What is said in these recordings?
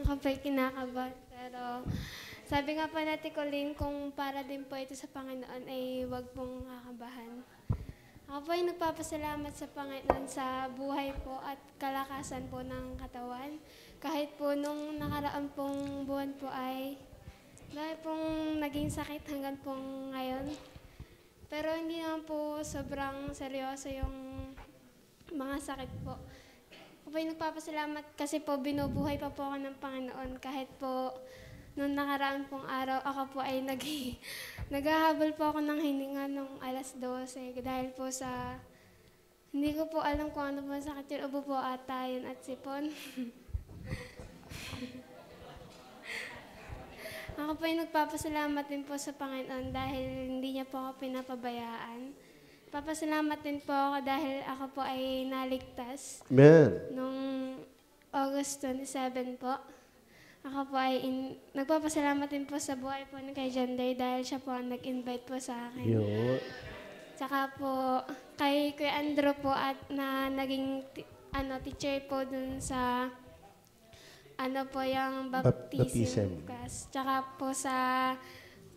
ako po'y kinakabahan. Pero sabi nga po natin ko kung para din po ito sa Panginoon ay huwag pong kakabahan. Ako po ay nagpapasalamat sa Panginoon sa buhay po at kalakasan po ng katawan. Kahit po nung nakaraan pong buwan po ay dahil pong naging sakit hanggang pong ngayon. Pero hindi naman po sobrang seryoso yung mga sakit po. Ako po ay nagpapasalamat kasi po binubuhay pa po ako ng Panginoon. Kahit po nung nakaraan pong araw, ako po ay naghahabol po ako ng hininga nung alas 12 dahil po sa, hindi ko po alam kung ano po sakit yun, ubo po ata yun at sipon. Ako po ay nagpapasalamat din po sa Panginoon dahil hindi niya po ako pinapabayaan. Papasalamat din po ako dahil ako po ay naligtas. Amen. Nung August 27 po. Ako po ay nagpapasalamat din po sa buhay po ni kay Janday dahil siya po ang nag-invite po sa akin. Yun. Tsaka po kay Kuya Andrew po at na naging teacher po dun sa po yung baptism class. Tsaka po sa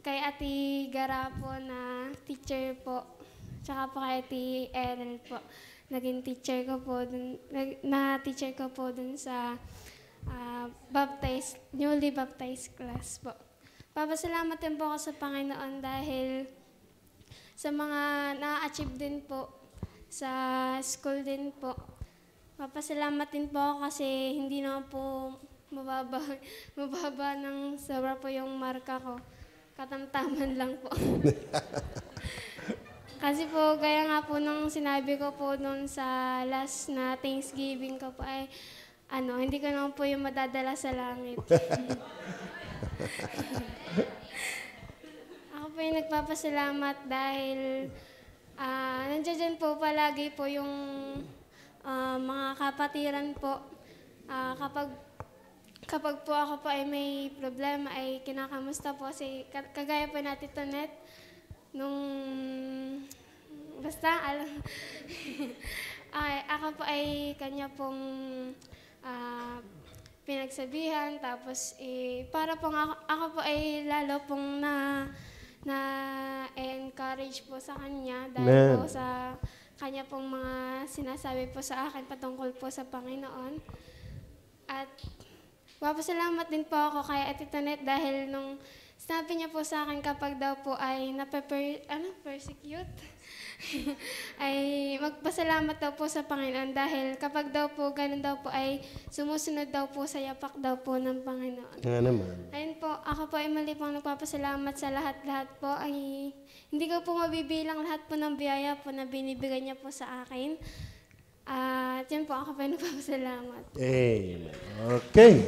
kay Ate Gara po na teacher po. Tsaka po kay Ate Erel po. Naging teacher ko po dun, na-teacher ko po dun sa newly baptized class po. Papasalamat din po ako sa Panginoon dahil sa mga na-achieve din po sa school din po. Papasalamat din po ako kasi hindi naman po mababa ng sobra po yung marka ko. Katamtaman lang po. Kasi po, gaya nga po nung sinabi ko po nung sa last na Thanksgiving ko po ay hindi ko naman po yung madadala sa langit. Ako po yung nagpapasalamat dahil nandiyan po palagi po yung mga kapatiran po. Kapag po ako po ay may problema ay kinakamusta po si kagaya po natin Tonet nung basta alam ako po ay kanya pong pinagsabihan tapos para po ako po ay lalo pong na-encourage po sa kanya dahil po sa kanya pong mga sinasabi po sa akin patungkol po sa Panginoon. At papasalamat din po ako kay Ate Tonet dahil nung sinabi niya po sa akin kapag daw po ay persecute, ay magpasalamat daw po sa Panginoon dahil kapag daw po ganun daw po ay sumusunod daw po sa yapak daw po ng Panginoon. Nga naman. Ayun po, ako po ay mali pong nagpapasalamat sa lahat-lahat po. Ay hindi ko po mabibilang lahat po ng biyaya po na binibigay niya po sa akin. At yun po, ako po ay nagpapasalamat. Amen. Okay.